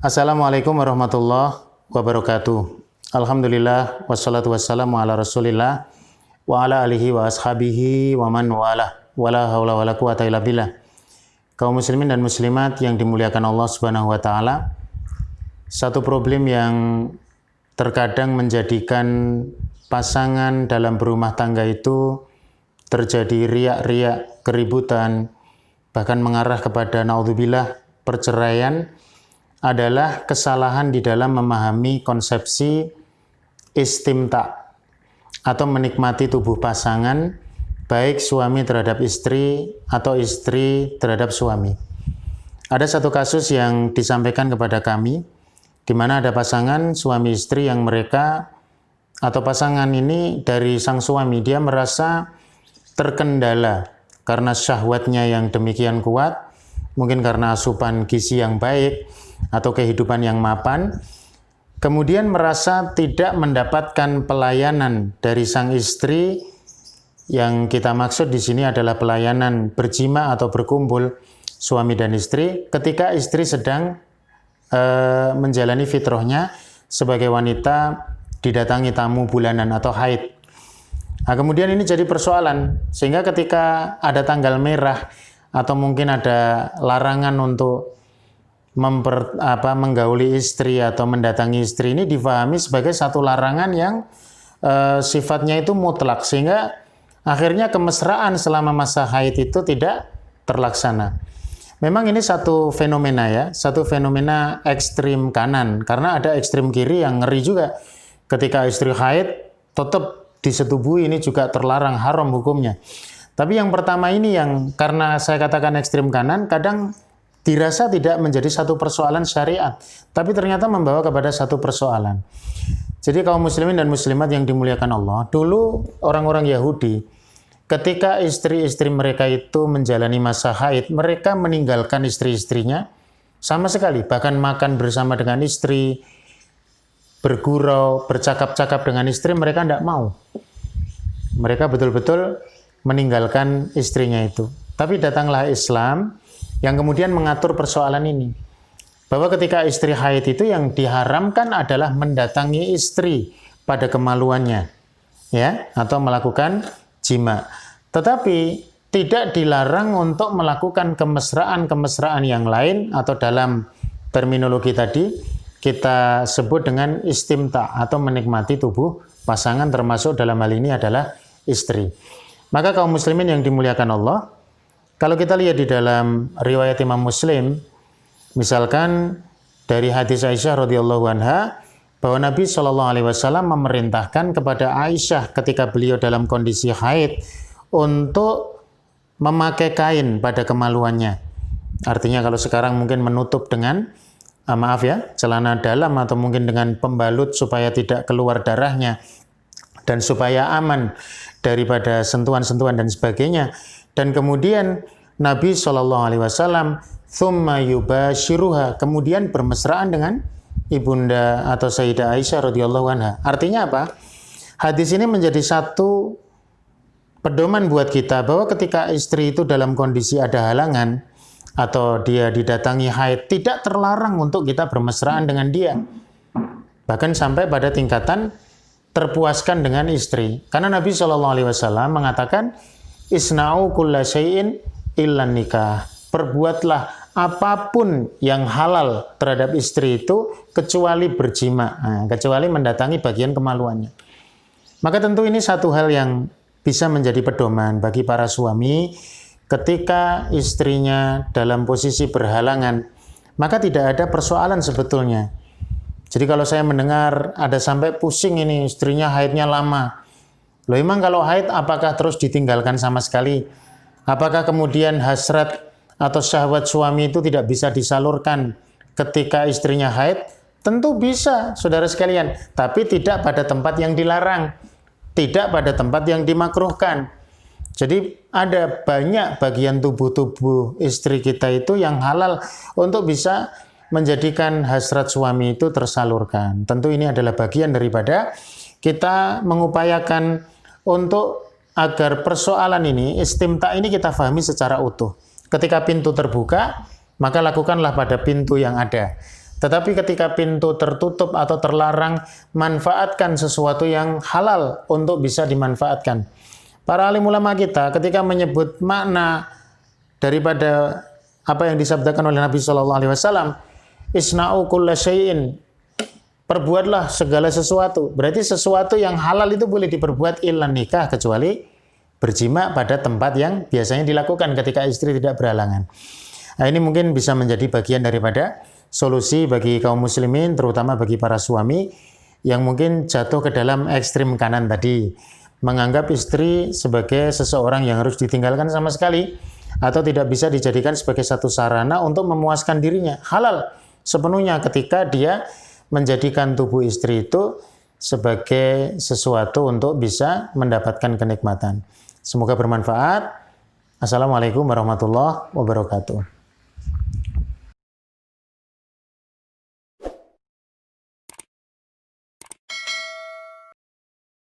Assalamualaikum warahmatullahi wabarakatuh. Alhamdulillah wassalatu wassalamu ala Rasulillah wa ala alihi wa ashabihi wa man wala wala haula wala quwata illa billah. Kaum muslimin dan muslimat yang dimuliakan Allah Subhanahu wa taala. Satu problem yang terkadang menjadikan pasangan dalam berumah tangga itu terjadi riak-riak, keributan, bahkan mengarah kepada naudzubillah perceraian adalah kesalahan di dalam memahami konsepsi istimta atau menikmati tubuh pasangan, baik suami terhadap istri atau istri terhadap suami. Ada satu kasus yang disampaikan kepada kami, di mana ada pasangan suami istri yang mereka atau pasangan ini dari sang suami, dia merasa terkendala karena syahwatnya yang demikian kuat, mungkin karena asupan gizi yang baik atau kehidupan yang mapan, kemudian merasa tidak mendapatkan pelayanan dari sang istri. Yang kita maksud di sini adalah pelayanan berjima atau berkumpul suami dan istri ketika istri sedang menjalani fitrahnya sebagai wanita didatangi tamu bulanan atau haid. Nah, kemudian ini jadi persoalan, sehingga ketika ada tanggal merah atau mungkin ada larangan untuk menggauli istri atau mendatangi istri, ini difahami sebagai satu larangan yang sifatnya itu mutlak, sehingga akhirnya kemesraan selama masa haid itu tidak terlaksana. Memang ini satu fenomena ya, satu fenomena ekstrim kanan, karena ada ekstrim kiri yang ngeri juga. Ketika istri haid tetap disetubuhi, ini juga terlarang, haram hukumnya. Tapi yang pertama ini yang karena saya katakan ekstrim kanan, kadang dirasa tidak menjadi satu persoalan syariat, tapi ternyata membawa kepada satu persoalan. Jadi kaum muslimin dan muslimat yang dimuliakan Allah, dulu orang-orang Yahudi, ketika istri-istri mereka itu menjalani masa haid, mereka meninggalkan istri-istrinya sama sekali, bahkan makan bersama dengan istri, bergurau, bercakap-cakap dengan istri, mereka tidak mau. Mereka betul-betul meninggalkan istrinya itu. Tapi datanglah Islam yang kemudian mengatur persoalan ini. Bahwa ketika istri haid itu yang diharamkan adalah mendatangi istri pada kemaluannya, ya, atau melakukan jima. Tetapi tidak dilarang untuk melakukan kemesraan-kemesraan yang lain, atau dalam terminologi tadi kita sebut dengan istimta atau menikmati tubuh pasangan, termasuk dalam hal ini adalah istri. Maka kaum muslimin yang dimuliakan Allah, kalau kita lihat di dalam riwayat Imam Muslim, misalkan dari hadis Aisyah radhiyallahu anha, bahwa Nabi SAW memerintahkan kepada Aisyah ketika beliau dalam kondisi haid untuk memakai kain pada kemaluannya. Artinya kalau sekarang mungkin menutup dengan celana dalam atau mungkin dengan pembalut supaya tidak keluar darahnya dan supaya aman daripada sentuhan-sentuhan dan sebagainya. Dan kemudian Nabi SAW thumma yubashiruha, kemudian bermesraan dengan ibunda atau Sayyidah Aisyah radhiyallahu anha. Artinya apa? Hadis ini menjadi satu pedoman buat kita bahwa ketika istri itu dalam kondisi ada halangan atau dia didatangi haid, tidak terlarang untuk kita bermesraan dengan dia. Bahkan sampai pada tingkatan terpuaskan dengan istri. Karena Nabi SAW mengatakan, isna'u kulla syai'in illa nikah. Perbuatlah apapun yang halal terhadap istri itu kecuali berjima, kecuali mendatangi bagian kemaluannya. Maka tentu ini satu hal yang bisa menjadi pedoman bagi para suami. Ketika istrinya dalam posisi berhalangan, maka tidak ada persoalan sebetulnya. Jadi kalau saya mendengar ada sampai pusing ini istrinya haidnya lama. Loh, emang kalau haid apakah terus ditinggalkan sama sekali? Apakah kemudian hasrat atau syahwat suami itu tidak bisa disalurkan ketika istrinya haid? Tentu bisa, saudara sekalian. Tapi tidak pada tempat yang dilarang. Tidak pada tempat yang dimakruhkan. Jadi ada banyak bagian tubuh istri kita itu yang halal untuk bisa menjadikan hasrat suami itu tersalurkan. Tentu ini adalah bagian daripada kita mengupayakan untuk agar persoalan ini, istimta ini kita fahami secara utuh. Ketika pintu terbuka, maka lakukanlah pada pintu yang ada. Tetapi ketika pintu tertutup atau terlarang, manfaatkan sesuatu yang halal untuk bisa dimanfaatkan. Para alim ulama kita ketika menyebut makna daripada apa yang disabdakan oleh Nabi Shallallahu Alaihi Wasallam, isna'u kulla syai'in, perbuatlah segala sesuatu. Berarti sesuatu yang halal itu boleh diperbuat illa nikah, kecuali berjima pada tempat yang biasanya dilakukan ketika istri tidak berhalangan. Nah, ini mungkin bisa menjadi bagian daripada solusi bagi kaum muslimin, terutama bagi para suami yang mungkin jatuh ke dalam ekstrim kanan tadi, menganggap istri sebagai seseorang yang harus ditinggalkan sama sekali, atau tidak bisa dijadikan sebagai satu sarana untuk memuaskan dirinya. Halal sepenuhnya ketika dia menjadikan tubuh istri itu sebagai sesuatu untuk bisa mendapatkan kenikmatan. Semoga bermanfaat. Assalamualaikum warahmatullahi wabarakatuh.